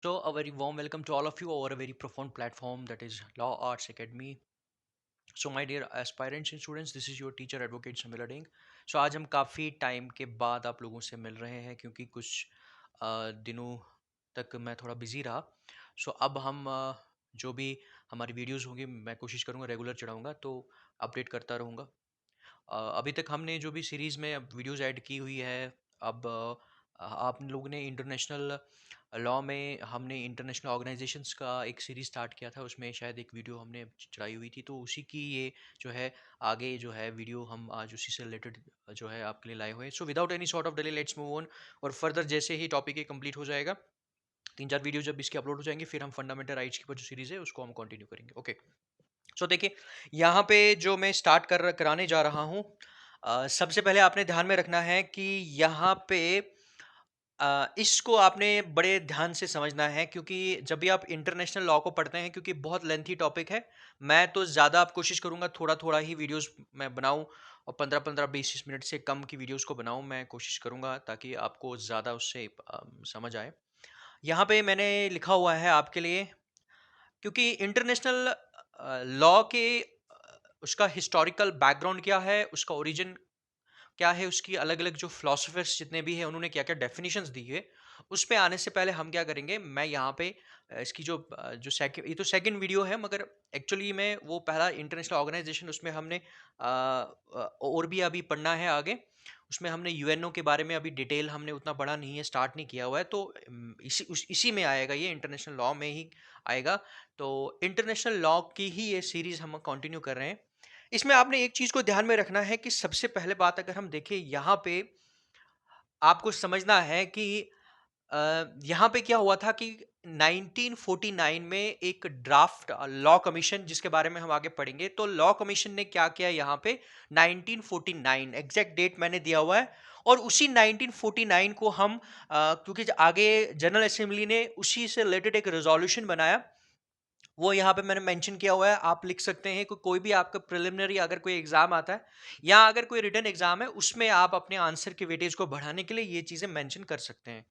So, a very warm welcome to all of you over a very profound platform that is Law Arts Academy. So, my dear aspirants and students, this is your teacher advocate Samila Ding. So, आज हम काफ़ी time के बाद आप लोगों से मिल रहे हैं क्योंकि कुछ दिनों तक मैं थोड़ा बिजी रहा. सो अब हम जो भी हमारी वीडियोस होंगी मैं कोशिश करूँगा रेगुलर चढ़ाऊँगा तो अपडेट करता रहूँगा. अभी तक हमने जो भी सीरीज़ में अब वीडियोस ऐड की हुई है. अब आप लोगों ने इंटरनेशनल लॉ में हमने इंटरनेशनल ऑर्गेनाइजेशंस का एक सीरीज स्टार्ट किया था, उसमें शायद एक वीडियो हमने चढ़ाई हुई थी, तो उसी की ये जो है आगे जो है वीडियो हम आज उसी से रिलेटेड जो है आपके लिए लाए हुए हैं. So without any sort of delay let's move on. और फर्दर जैसे ही टॉपिक ये कंप्लीट हो जाएगा, 3-4 वीडियो जब इसके अपलोड हो जाएंगे, फिर हम फंडामेंटल राइट्स की जो सीरीज है उसको हम कंटिन्यू करेंगे. ओके. सो देखिए, यहाँ पे जो मैं स्टार्ट कराने जा रहा हूँ, सबसे पहले आपने ध्यान में रखना है कि यहाँ पे इसको आपने बड़े ध्यान से समझना है क्योंकि जब भी आप इंटरनेशनल लॉ को पढ़ते हैं, क्योंकि बहुत लेंथी टॉपिक है. मैं तो ज़्यादा आप कोशिश करूँगा थोड़ा थोड़ा ही वीडियोस मैं बनाऊँ और 15-15 20 मिनट से कम की वीडियोस को बनाऊँ. मैं कोशिश करूँगा ताकि आपको ज़्यादा उससे समझ आए. यहाँ पे मैंने लिखा हुआ है आपके लिए, क्योंकि इंटरनेशनल लॉ के उसका हिस्टोरिकल बैकग्राउंड क्या है, उसका ओरिजिन क्या है, उसकी अलग-अलग जो फिलोसोफर्स जितने भी हैं उन्होंने क्या-क्या डेफिनेशंस दी है, उस पे आने से पहले हम क्या करेंगे, मैं यहाँ पे इसकी जो सेकंड, ये तो सेकंड वीडियो है मगर एक्चुअली में वो पहला इंटरनेशनल ऑर्गेनाइजेशन उसमें हमने और भी अभी पढ़ना है आगे. उसमें हमने यूएनओ के बारे में अभी डिटेल हमने उतना पढ़ा नहीं है, स्टार्ट नहीं किया हुआ है, तो इसी में आएगा, ये इंटरनेशनल लॉ में ही आएगा. तो इंटरनेशनल लॉ की ही ये सीरीज हम कंटिन्यू कर रहे हैं. इसमें आपने एक चीज को ध्यान में रखना है कि सबसे पहले बात अगर हम देखें यहाँ पे, आपको समझना है कि यहाँ पे क्या हुआ था कि 1949 में एक ड्राफ्ट लॉ कमीशन, जिसके बारे में हम आगे पढ़ेंगे, तो लॉ कमीशन ने क्या किया यहाँ पे 1949 एग्जैक्ट डेट मैंने दिया हुआ है. और उसी 1949 को हम क्योंकि आगे जनरल असेंबली ने उसी से रिलेटेड एक रेजोल्यूशन बनाया, वो यहाँ पे मैंने मेंशन किया हुआ है, आप लिख सकते हैं कि कोई भी आपका प्रिलिमिनरी अगर कोई एग्जाम आता है या अगर कोई रिटन एग्जाम है, उसमें आप अपने आंसर के वेटेज को बढ़ाने के लिए ये चीजें मेंशन कर सकते हैं.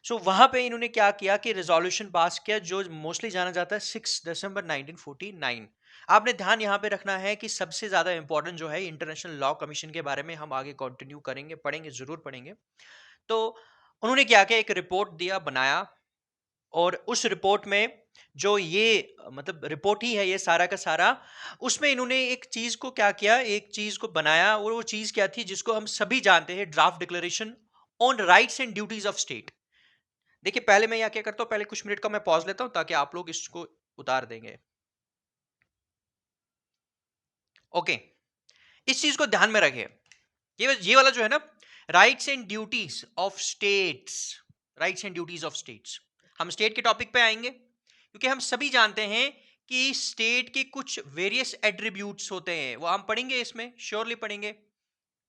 सो वहां पे इन्होंने क्या किया कि रेजोल्यूशन पास किया जो मोस्टली जाना जाता है 6 दिसंबर 1949. आपने ध्यान यहाँ पे रखना है कि सबसे ज्यादा इंपॉर्टेंट जो है इंटरनेशनल लॉ कमीशन के बारे में हम आगे कंटिन्यू करेंगे, पढ़ेंगे, जरूर पढ़ेंगे. तो उन्होंने क्या किया, एक रिपोर्ट दिया, बनाया, और उस रिपोर्ट में जो ये मतलब रिपोर्ट ही है ये सारा का सारा, उसमें इन्होंने एक चीज को क्या किया, एक चीज को बनाया, और वो चीज क्या थी जिसको हम सभी जानते हैं, draft declaration on rights and duties of state. देखिए, पहले मैं यहाँ क्या करता हूँ, पहले कुछ मिनट का मैं पॉज लेता हूँ ताकि आप लोग इसको उतार देंगे. ओके. इस चीज को ध्यान में रखिए, ये वाला जो है ना, rights and duties of states, rights and duties of states, हम स्टेट के टॉपिक पे आएंगे क्योंकि हम सभी जानते हैं कि स्टेट के कुछ वेरियस एट्रीब्यूट्स होते हैं, वो हम पढ़ेंगे, इसमें श्योरली पढ़ेंगे.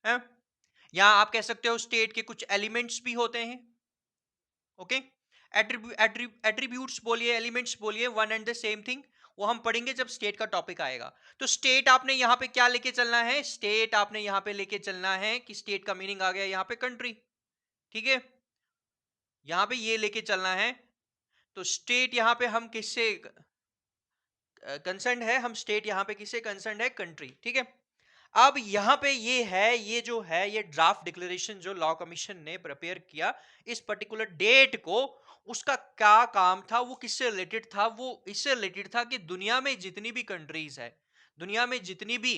हैं? या आप कह सकते हो स्टेट के कुछ एलिमेंट्स भी होते हैं. ओके. एट्रीब्यूट्स बोलिए, एलिमेंट्स बोलिए, one and the same thing. वो हम पढ़ेंगे जब स्टेट का टॉपिक आएगा. तो स्टेट आपने यहाँ पे क्या लेके चलना है, स्टेट आपने यहाँ पे लेके चलना है कि स्टेट का मीनिंग आ गया यहाँ पे कंट्री. ठीक है, यहाँ पे ये लेके चलना है. तो स्टेट यहाँ पे हम किससे कंसर्न है, हम स्टेट यहाँ पे किससे कंसर्न है, कंट्री. ठीक है. अब यहाँ पे ये है, ये जो है ये ड्राफ्ट डिक्लेरेशन जो लॉ कमीशन ने प्रिपेयर किया इस पर्टिकुलर डेट को, उसका क्या काम था, वो किससे रिलेटेड था, वो इससे रिलेटेड था कि दुनिया में जितनी भी कंट्रीज है, दुनिया में जितनी भी,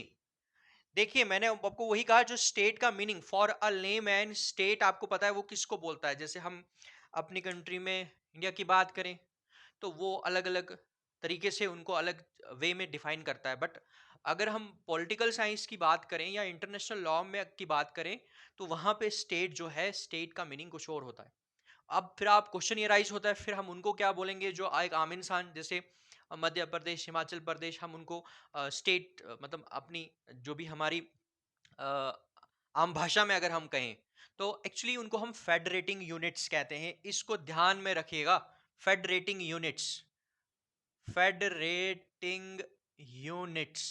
देखिए मैंने आपको वही कहा, जो स्टेट का meaning for a lame and state आपको पता है वो किसको बोलता है. जैसे हम अपनी कंट्री में इंडिया की बात करें तो वो अलग अलग तरीके से उनको अलग वे में डिफाइन करता है. बट अगर हम पॉलिटिकल साइंस की बात करें या इंटरनेशनल लॉ में की बात करें, तो वहां पे स्टेट जो है, स्टेट का मीनिंग कुछ और होता है. अब फिर आप क्वेश्चन ये राइज होता है, फिर हम उनको क्या बोलेंगे, जो एक आम इंसान जैसे मध्य प्रदेश, हिमाचल प्रदेश, हम उनको स्टेट मतलब अपनी जो भी हमारी अ, आम भाषा में अगर हम कहें, तो एक्चुअली उनको हम फेडरेटिंग यूनिट्स कहते हैं. इसको ध्यान में रखिएगा, federating units, federating units,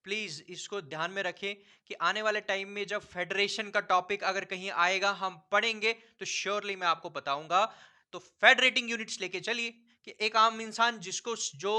please इसको ध्यान में रखें कि आने वाले टाइम में जब फेडरेशन का टॉपिक अगर कहीं आएगा, हम पढ़ेंगे, तो श्योरली मैं आपको बताऊंगा. तो फेडरेटिंग यूनिट्स लेके चलिए कि एक आम इंसान जो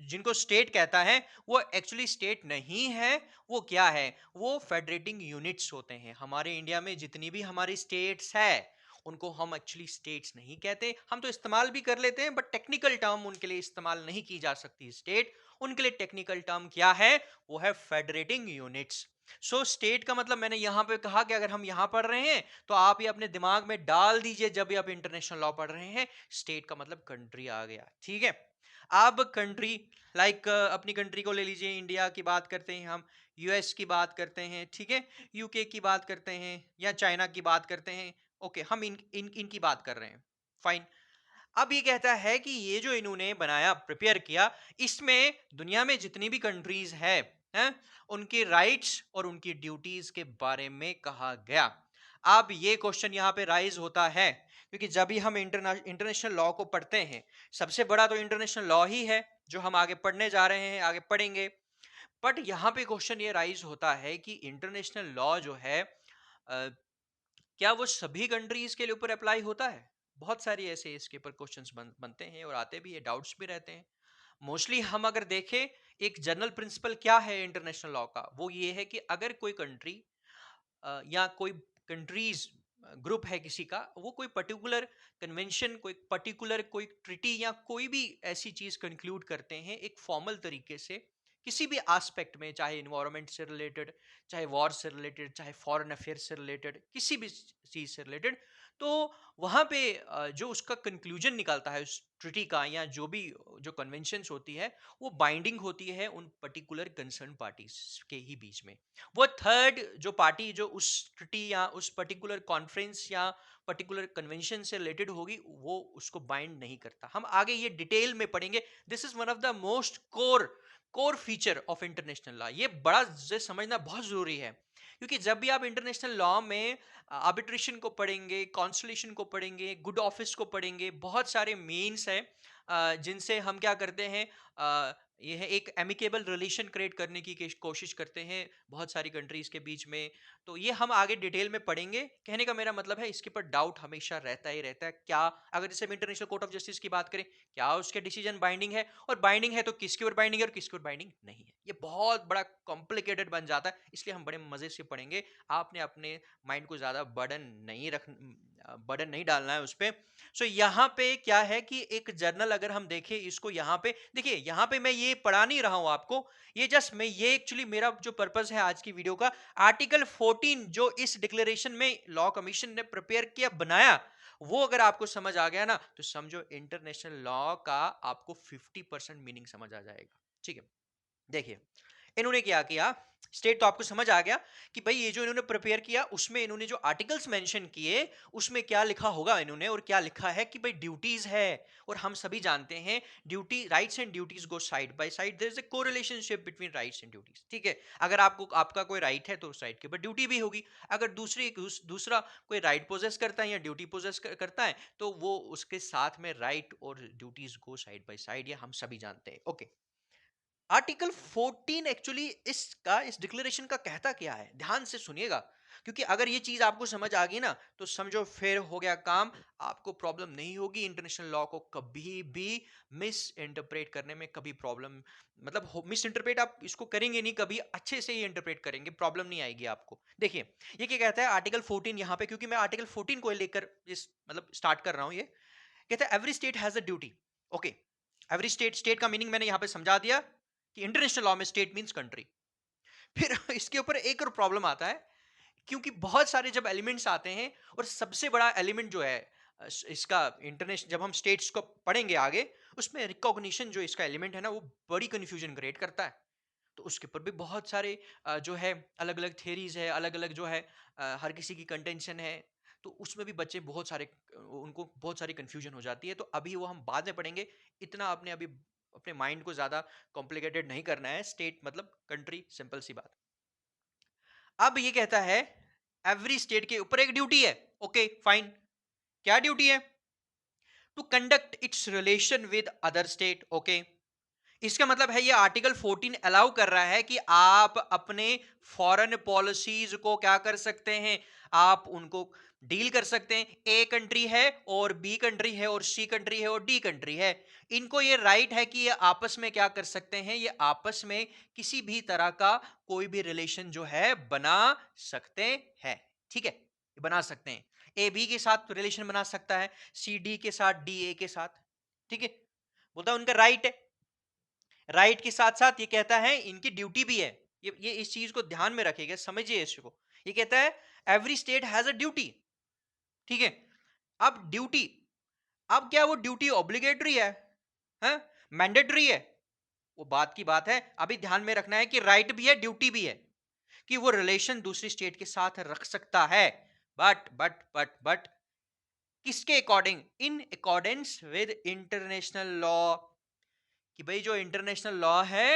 जिनको स्टेट कहता है वो एक्चुअली स्टेट नहीं है। वो क्या है? वो फेडरेटिंग यूनिट्स होते हैं। हमारे इंडिया में जितनी भी हमारी स्टेट्स है उनको हम एक्चुअली स्टेट्स नहीं कहते। हम तो इस्तेमाल भी कर लेते हैं बट टेक्निकल टर्म उनके लिए इस्तेमाल नहीं की जा सकती स्टेट। उनके लिए टेक्निकल टर्म क्या है? वो है फेडरेटिंग यूनिट्स। सो स्टेट का मतलब मैंने यहां पे कहा कि अगर हम यहां पढ़ रहे हैं तो आप ये अपने दिमाग में डाल दीजिए जब भी आप इंटरनेशनल लॉ पढ़ रहे हैं। स्टेट का मतलब कंट्री आ गया, ठीक है। अब कंट्री लाइक अपनी कंट्री को ले लीजिए, इंडिया की बात करते हैं हम, यूएस की बात करते हैं, ठीक है, यूके की बात करते हैं या चाइना की बात करते हैं। ओके, हम इनकी बात कर रहे हैं, फाइन। अब ये कहता है कि ये जो इन्होंने बनाया, प्रिपेयर किया, इसमें दुनिया में जितनी भी कंट्रीज हैं, उनके राइट्स और उनकी ड्यूटीज के बारे में कहा गया। अब ये क्वेश्चन यहाँ पे राइज होता है क्योंकि जब भी हम इंटरनेशनल लॉ को पढ़ते हैं, सबसे बड़ा तो इंटरनेशनल लॉ ही है जो हम आगे पढ़ने जा रहे हैं, आगे पढ़ेंगे। बट यहाँ पे क्वेश्चन ये राइज होता है कि इंटरनेशनल लॉ जो है क्या वो सभी कंट्रीज के लिए ऊपर अप्लाई होता है? बहुत सारी ऐसे इसके ऊपर क्वेश्चंस बनते हैं और आते भी है, डाउट्स भी रहते हैं। मोस्टली हम अगर देखें, एक जनरल प्रिंसिपल क्या है इंटरनेशनल लॉ का, वो ये है कि अगर कोई कंट्री या कोई कंट्रीज ग्रुप है किसी का, वो कोई पर्टिकुलर कन्वेंशन, कोई पर्टिकुलर कोई ट्रिटी या कोई भी ऐसी चीज कंक्लूड करते हैं एक फॉर्मल तरीके से किसी भी एस्पेक्ट में, चाहे इन्वायरमेंट से रिलेटेड, चाहे वॉर से रिलेटेड, चाहे फॉरेन अफेयर से रिलेटेड, किसी भी चीज से रिलेटेड, तो वहां पे जो उसका कंक्लूजन निकलता है उस ट्रिटी का या जो भी जो कन्वेंशंस होती है, वो बाइंडिंग होती है उन पर्टिकुलर कंसर्न पार्टीज के ही बीच में। वो थर्ड जो पार्टी जो उस ट्रिटी या उस पर्टिकुलर कॉन्फ्रेंस या पर्टिकुलर कन्वेंशन से रिलेटेड होगी, वो उसको बाइंड नहीं करता। हम आगे ये डिटेल में पढ़ेंगे। This is one of the most core feature of international law. ये बड़ा समझना बहुत जरूरी है क्योंकि जब भी आप इंटरनेशनल लॉ में आर्बिट्रेशन को पढ़ेंगे, कॉन्सुलेशन को पढ़ेंगे, गुड ऑफिस को पढ़ेंगे, बहुत सारे मीन्स है जिनसे हम क्या करते हैं, ये है एक एमिकेबल रिलेशन क्रिएट करने की कोशिश करते हैं बहुत सारी कंट्रीज के बीच में। तो ये हम आगे डिटेल में पढ़ेंगे। कहने का मेरा मतलब है इसके ऊपर डाउट हमेशा रहता ही रहता है। क्या अगर जैसे हम इंटरनेशनल कोर्ट ऑफ जस्टिस की बात करें, क्या उसके डिसीजन बाइंडिंग है, और बाइंडिंग है तो किसके ऊपर बाइंडिंग है और किसके ऊपर बाइंडिंग नहीं है। ये बहुत बड़ा कॉम्प्लिकेटेड बन जाता है, इसलिए हम बड़े मजे से पढ़ेंगे। आपने अपने माइंड को ज्यादा बर्डन नहीं डालना है उस पर। सो यहाँ पे क्या है कि एक जर्नल अगर हम देखें इसको, यहाँ पे देखिए, यहाँ पे मैं ये पढ़ा नहीं रहा हूं आपको, ये जस्ट मैं ये एक्चुअली मेरा जो पर्पस है आज की वीडियो का, आर्टिकल 14 जो इस डिक्लेरेशन में लॉ कमीशन ने प्रिपेयर किया, बनाया, वो अगर आपको समझ आ गया ना तो समझो इंटरनेशनल लॉ का आपको 50% मीनिंग समझ आ जाएगा। ठीक है, देखिए इन्होंने क्या किया। स्टेट तो आपको समझ आ गया कि भाई ये जो इन्होंने प्रिपेयर किया उसमें इन्होंने जो आर्टिकल्स मेंशन किए उसमें क्या लिखा होगा इन्होंने, और क्या लिखा है कि भाई ड्यूटीज है। और हम सभी जानते हैं duty, rights and duties go side by side, there is a correlationship between rights and duties. ठीक है, अगर आपको आपका कोई राइट है तो उस राइट के ऊपर ड्यूटी भी होगी। अगर दूसरा कोई राइट पोजेस करता है या ड्यूटी पोजेस करता है तो वो उसके साथ में राइट और duties go side by side, ये हम सभी जानते हैं। ओके, आर्टिकल 14 एक्चुअली इसका, इस डिक्लेरेशन का कहता क्या है, ध्यान से सुनिएगा। क्योंकि अगर ये चीज आपको समझ आ गई ना तो समझो फिर हो गया काम, आपको प्रॉब्लम नहीं होगी इंटरनेशनल लॉ को कभी भी मिस इंटरप्रेट करने में। कभी प्रॉब्लम मतलब मिस इंटरप्रेट आप इसको करेंगे नहीं, कभी अच्छे से ही इंटरप्रेट करेंगे, प्रॉब्लम नहीं आएगी आपको। देखिए ये क्या कहता है आर्टिकल 14 यहाँ पे, क्योंकि मैं आर्टिकल 14 को लेकर इस मतलब स्टार्ट कर रहा हूँ। ये कहता है every state has a duty. Okay, every state, state का मीनिंग मैंने यहाँ पे समझा दिया कि इंटरनेशनल लॉ में स्टेट मींस कंट्री। फिर इसके ऊपर एक और प्रॉब्लम आता है, क्योंकि बहुत सारे जब एलिमेंट्स आते हैं और सबसे बड़ा एलिमेंट जो है इसका इंटरनेशनल, जब हम स्टेट्स को पढ़ेंगे आगे, उसमें रिकॉग्निशन जो इसका एलिमेंट है ना, वो बड़ी कंफ्यूजन क्रिएट करता है। तो उसके ऊपर भी बहुत सारे जो है अलग अलग थेरीज है, अलग अलग जो है हर किसी की कंटेंशन है। तो उसमें भी बच्चे बहुत सारे, उनको बहुत सारी कंफ्यूजन हो जाती है। तो अभी वो हम बाद में पढ़ेंगे, इतना आपने अभी अपने माइंड को ज्यादा कॉम्प्लिकेटेड नहीं करना है। स्टेट मतलब कंट्री, सिंपल सी बात। अब ये कहता है एवरी स्टेट के ऊपर एक ड्यूटी है। ओके फाइन, क्या ड्यूटी है? To conduct its relation with other state. Okay, इसका मतलब है ये आर्टिकल 14 अलाउ कर रहा है कि आप अपने फॉरेन पॉलिसीज को क्या कर सकते हैं, आप उनको डील कर सकते हैं। ए कंट्री है और बी कंट्री है और सी कंट्री है और डी कंट्री है। इनको ये राइट है कि ये आपस में क्या कर सकते हैं, ये आपस में किसी भी तरह का कोई भी रिलेशन जो है बना सकते हैं। ठीक है, बना सकते हैं। ए बी के साथ रिलेशन बना सकता है, सी डी के साथ, डी ए के साथ। ठीक है, बोलता है उनका राइट है। राइट के साथ साथ ये कहता है इनकी ड्यूटी भी है। ये इस चीज को ध्यान में रखिएगा, समझिए इसको। ये कहता है every state has a duty. ठीक है, अब ड्यूटी, अब क्या वो ड्यूटी ऑब्लिगेटरी है मैंडेटरी है? वो बात की बात है। अभी ध्यान में रखना है कि राइट भी है, ड्यूटी भी है, कि वो रिलेशन दूसरी स्टेट के साथ रख सकता है। बट किसके according? In accordance with international law. कि भाई जो इंटरनेशनल लॉ है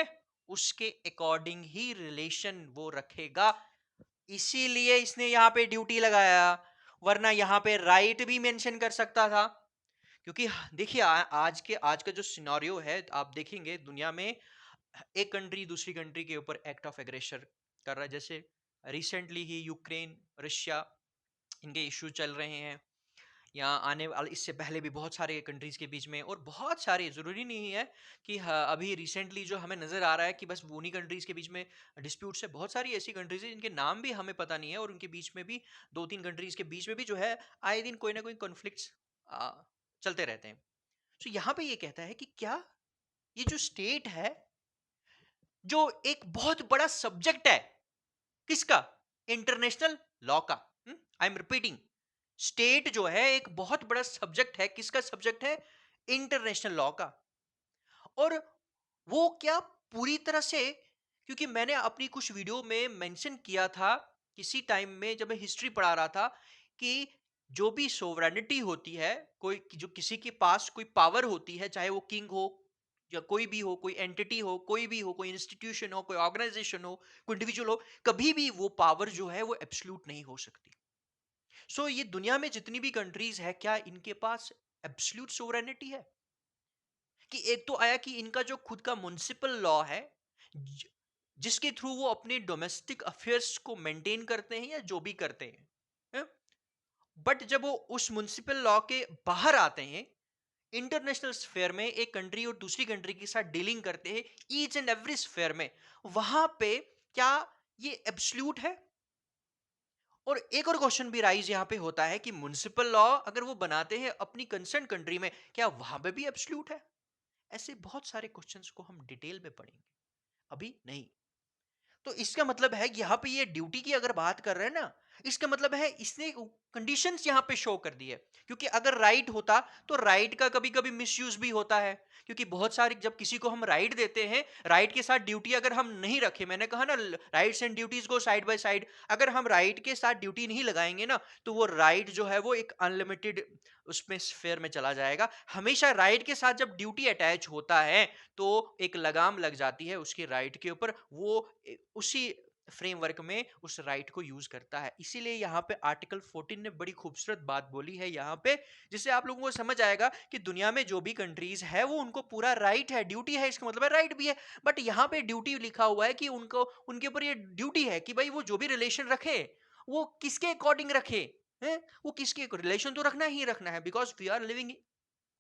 उसके अकॉर्डिंग ही रिलेशन वो रखेगा। इसीलिए इसने यहां पे ड्यूटी लगाया, वरना यहां पे राइट भी मेंशन कर सकता था। क्योंकि देखिए आज का जो सिनेरियो है, आप देखेंगे दुनिया में एक कंट्री दूसरी कंट्री के ऊपर एक्ट ऑफ एग्रेशन कर रहा है। जैसे रिसेंटली ही यूक्रेन, रशिया, इनके इश्यू चल रहे हैं। यहाँ आने वाले इससे पहले भी बहुत सारे कंट्रीज के बीच में, और बहुत सारे, ज़रूरी नहीं है कि अभी रिसेंटली जो हमें नज़र आ रहा है कि बस वो उन्हीं कंट्रीज के बीच में डिस्प्यूट्स है। बहुत सारी ऐसी कंट्रीज है जिनके नाम भी हमें पता नहीं है, और उनके बीच में भी दो तीन कंट्रीज के बीच में भी जो है आए दिन कोई ना कोई कॉन्फ्लिक्ट्स चलते रहते हैं। तो यहाँ पे ये कहता है कि क्या ये जो स्टेट है, जो एक बहुत बड़ा सब्जेक्ट है किसका? इंटरनेशनल लॉ का। आई एम रिपीटिंग, स्टेट जो है एक बहुत बड़ा सब्जेक्ट है। किसका सब्जेक्ट है? इंटरनेशनल लॉ का। और वो क्या पूरी तरह से, क्योंकि मैंने अपनी कुछ वीडियो में मेंशन किया था किसी टाइम में जब मैं हिस्ट्री पढ़ा रहा था, कि जो भी सोवरेनिटी होती है, कोई जो किसी के पास कोई पावर होती है, चाहे वो किंग हो या कोई भी हो, कोई एंटिटी हो, कोई भी हो, कोई इंस्टीट्यूशन हो, कोई ऑर्गेनाइजेशन हो, कोई इंडिविजुअल हो, कभी भी वो पावर जो है वो एब्सोल्यूट नहीं हो सकती। सो ये दुनिया में जितनी भी कंट्रीज है, क्या इनके पास एब्सोल्यूट सोवरेनिटी है? कि एक तो आया कि इनका जो खुद का म्युनिसिपल लॉ है, ज- जिसके थ्रू वो अपने डोमेस्टिक अफेयर्स को मेंटेन करते हैं या जो भी करते हैं। बट जब वो उस म्युनिसिपल लॉ के बाहर आते हैं, इंटरनेशनल स्फेयर में एक कंट्री और दूसरी कंट्री के साथ डीलिंग करते हैं, ईच एंड एवरी स्फेयर में, वहां पे क्या ये एब्सोल्यूट है? और एक और क्वेश्चन भी राइज यहां पे होता है कि म्युनिसिपल लॉ अगर वो बनाते हैं अपनी कंसर्न कंट्री में, क्या वहां पे भी एब्सोल्यूट है? ऐसे बहुत सारे क्वेश्चंस को हम डिटेल में पढ़ेंगे, अभी नहीं। तो इसका मतलब है यहाँ पे ये ड्यूटी की अगर बात कर रहे हैं ना, इसका मतलब है इसने कंडीशंस यहाँ पे शो कर दी है। क्योंकि अगर राइट होता तो राइट का कभी कभी मिसयूज भी होता है। क्योंकि बहुत सारी, जब किसी को हम राइट देते हैं, राइट के साथ ड्यूटी अगर हम नहीं रखे, मैंने कहा ना राइट्स एंड ड्यूटीज को साइड बाय साइड, अगर हम राइट के साथ ड्यूटी नहीं लगाएंगे ना, तो वो राइट जो है वो एक अनलिमिटेड उसमें स्फेयर में चला जाएगा। हमेशा राइट के साथ जब ड्यूटी अटैच होता है तो एक लगाम लग जाती है उसकी राइट के ऊपर, वो उसी फ्रेमवर्क में उस राइट को यूज करता है। इसीलिए यहाँ पे आर्टिकल 14 ने बड़ी खूबसूरत बात बोली है यहाँ पे, जिससे आप लोगों को समझ आएगा कि दुनिया में जो भी कंट्रीज है वो उनको पूरा राइट है, ड्यूटी है, इसका मतलब है राइट भी है। बट यहाँ पे ड्यूटी लिखा हुआ है कि उनको, उनके ऊपर ये ड्यूटी है कि भाई वो जो भी रिलेशन रखे वो किसके अकॉर्डिंग रखे हैं? वो किसके रिलेशन तो रखना ही रखना है, because we are living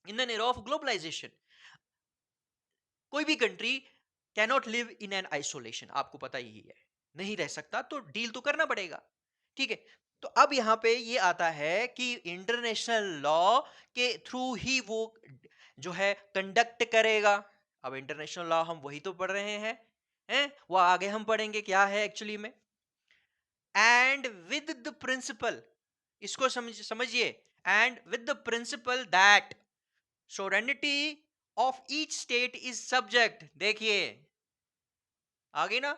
in an era of globalisation. कोई भी country cannot live in an isolation, आपको पता ही है, नहीं रह सकता, तो डील तो करना पड़ेगा। ठीक है, तो अब यहां पे ये आता है कि इंटरनेशनल लॉ के थ्रू ही वो जो है कंडक्ट करेगा। अब इंटरनेशनल लॉ हम वही तो पढ़ रहे हैं वो आगे हम पढ़ेंगे क्या है एक्चुअली में। एंड विद द प्रिंसिपल, इसको समझिए, and with the principle that sovereignty of each state is subject. देखिए आ गई ना?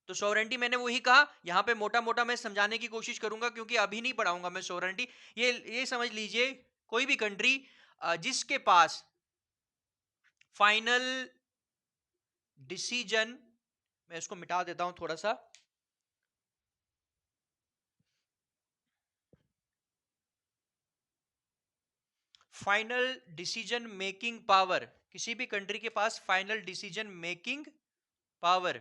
तो सोवरेंटी मैंने वही कहा, यहां पे मोटा मोटा मैं समझाने की कोशिश करूंगा क्योंकि अभी नहीं पढ़ाऊंगा मैं सोवरेंटी। ये समझ लीजिए, कोई भी कंट्री जिसके पास फाइनल डिसीजन, मैं इसको मिटा देता हूं थोड़ा सा, फाइनल डिसीजन मेकिंग पावर, किसी भी कंट्री के पास फाइनल डिसीजन मेकिंग पावर,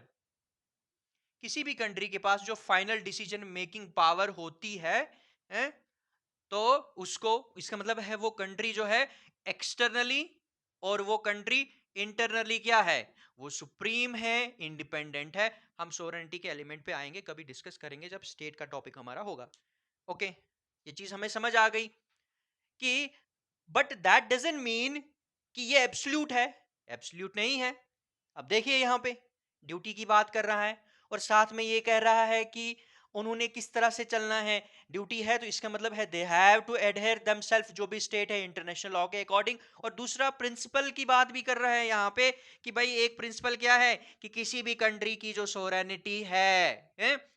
किसी भी कंट्री के पास जो फाइनल डिसीजन मेकिंग पावर होती है, तो उसको, इसका मतलब है वो कंट्री जो है एक्सटर्नली, और वो कंट्री इंटरनली क्या है, वो सुप्रीम है, इंडिपेंडेंट है। हम सोवरेनिटी के एलिमेंट पे आएंगे, कभी डिस्कस करेंगे जब स्टेट का टॉपिक हमारा होगा। ओके, ये चीज हमें समझ आ गई कि बट दैट डजंट मीन कि ये एब्सोल्यूट है। एब्सोल्यूट नहीं है। अब देखिए यहां पे ड्यूटी की बात कर रहा है और साथ में ये कह रहा है कि उन्होंने किस तरह से चलना है। ड्यूटी है तो इसका मतलब है they have to adhere themselves, जो भी स्टेट है इंटरनेशनल लॉ के अकॉर्डिंग। और दूसरा प्रिंसिपल की बात भी कर रहा है यहाँ पे कि भाई एक प्रिंसिपल क्या है कि किसी भी कंट्री की जो सोवरेनिटी है,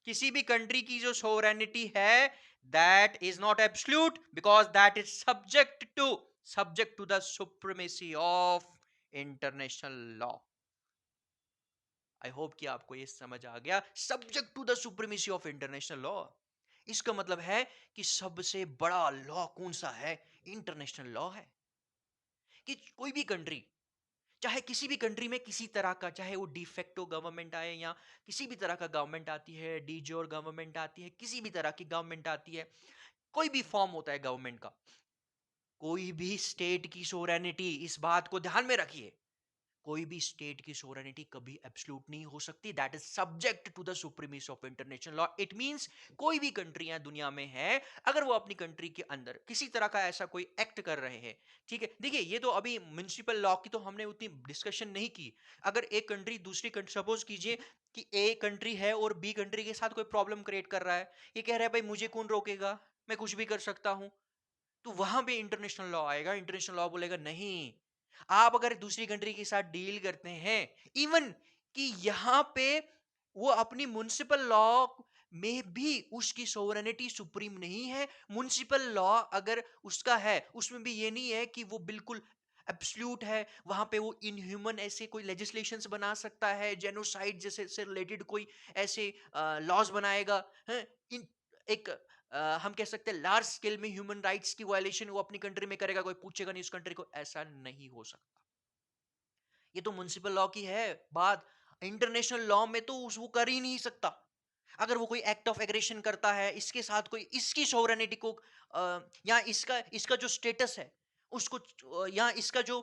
किसी भी कंट्री की जो सोवरेनिटी है, that is not absolute because that is subject to the supremacy of international law. I hope कि आपको ये समझ आ गया, subject to the supremacy of international law. इसका मतलब है कि सबसे बड़ा लॉ कौन सा है, इंटरनेशनल लॉ है। कि कोई भी कंट्री, चाहे किसी भी कंट्री में किसी तरह का, चाहे वो डिफेक्टो गवर्नमेंट आए या किसी भी तरह का गवर्नमेंट आती है, डीजोर गवर्नमेंट आती है, किसी भी तरह की गवर्नमेंट आती है, कोई भी फॉर्म होता है गवर्नमेंट का, कोई भी स्टेट की सोवरेनिटी, इस बात को ध्यान में रखिए, कोई भी स्टेट की सोवरेनिटी कभी एब्सोल्यूट नहीं हो सकती। That is subject to the supremacy of international law. It means कोई भी कंट्रियां दुनिया में है, अगर वो अपनी कंट्री के अंदर किसी तरह का ऐसा कोई एक्ट कर रहे हैं, ठीक है, देखिए ये तो अभी म्युनिसिपल लॉ की तो हमने उतनी डिस्कशन नहीं की। अगर एक कंट्री दूसरी कंट्री, सपोज कीजिए कि ए कंट्री है और बी कंट्री के साथ कोई प्रॉब्लम क्रिएट कर रहा है, ये कह रहा है भाई मुझे कौन रोकेगा, मैं कुछ भी कर सकता हूं, तो वहां पे इंटरनेशनल लॉ आएगा। इंटरनेशनल लॉ बोलेगा नहीं, आप अगर दूसरी कंट्री के साथ डील करते हैं, इवन कि यहां पे वो अपनी म्युनिसिपल लॉ में भी उसकी सोवरेनिटी सुप्रीम नहीं है। म्युनिसिपल लॉ अगर उसका है, उसमें भी ये नहीं है कि वो बिल्कुल एब्सोल्यूट है। वहां पे वो इनह्यूमन ऐसे कोई लेजिस्लेशंस बना सकता है, जेनोसाइड जैसे से रिलेटेड कोई ऐसे लॉज बनाएगा, है? एक हम कह सकते हैं लार्ज स्केल में ह्यूमन राइट्स की वायलेशन वो अपनी कंट्री में करेगा, कोई पूछेगा नहीं उस कंट्री को, ऐसा नहीं हो सकता। ये तो म्युनिसिपल लॉ की है बात। इंटरनेशनल लॉ में तो वो कर ही नहीं सकता। अगर वो कोई एक्ट ऑफ एग्रेशन करता है, इसके साथ कोई इसकी सोवरेनिटी को या इसका इसका जो स्टेटस है उसको, या इसका जो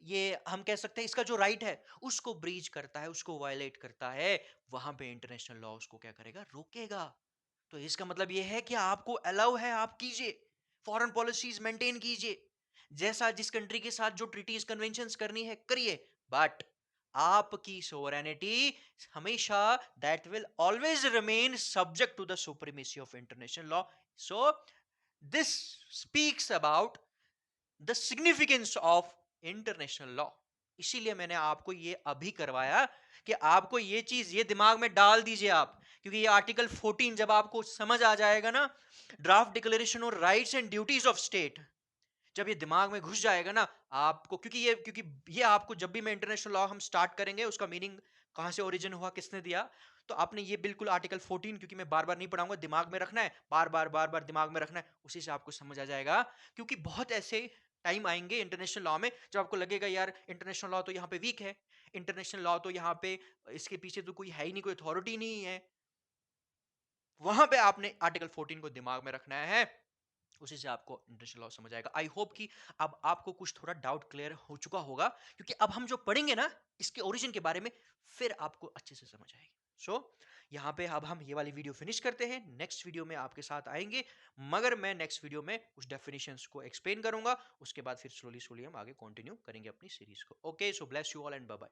ये हम कह सकते हैं इसका जो राइट है उसको ब्रीच करता है, उसको वायलेट करता है, वहां पे इंटरनेशनल लॉ उसको क्या करेगा, रोकेगा। तो इसका मतलब यह है कि आपको अलाउ है, आप कीजिए, फॉरेन पॉलिसीज मेंटेन कीजिए, जैसा जिस कंट्री के साथ जो ट्रीटीज कन्वेंशंस करनी है करिए, बट आपकी सोवरेनिटी हमेशा that will always remain subject to the supremacy of international law. So this speaks about the significance of international law. इसीलिए मैंने आपको ये अभी करवाया कि आपको ये चीज ये दिमाग में डाल दीजिए आप, क्योंकि ये आर्टिकल 14 जब आपको समझ आ जाएगा ना, ड्राफ्ट डिक्लेरेशन और rights and duties of state, जब ये दिमाग में घुस जाएगा ना आपको, क्योंकि ये आपको जब भी मैं इंटरनेशनल लॉ हम स्टार्ट करेंगे उसका मीनिंग कहां से ओरिजिन हुआ, किसने दिया, तो आपने ये बिल्कुल आर्टिकल 14, क्योंकि मैं बार बार नहीं पढ़ाऊंगा, दिमाग में रखना है, बार बार दिमाग में रखना है, उसी से आपको समझ आ जाएगा। क्योंकि बहुत ऐसे टाइम आएंगे इंटरनेशनल लॉ में जब आपको लगेगा यार इंटरनेशनल लॉ तो यहाँ पे वीक है, इंटरनेशनल लॉ तो यहाँ पे इसके पीछे तो कोई है ही नहीं, कोई अथॉरिटी नहीं है, वहां पे आपने आर्टिकल 14 को दिमाग में रखना है, उसी से आपको इंटरनेशनल लॉ समझ आएगा। आई होप कि अब आपको कुछ थोड़ा डाउट क्लियर हो चुका होगा, क्योंकि अब हम जो पढ़ेंगे ना इसके ओरिजिन के बारे में, फिर आपको अच्छे से समझ आएगी। सो यहाँ पे अब हम ये वाली वीडियो फिनिश करते हैं, नेक्स्ट वीडियो में आपके साथ आएंगे, मगर मैं नेक्स्ट वीडियो में कुछ डेफिनेशंस को एक्सप्लेन करूंगा, उसके बाद फिर स्लोली स्लोली हम आगे कंटिन्यू करेंगे अपनी सीरीज को। Okay, so bless you all and bye bye.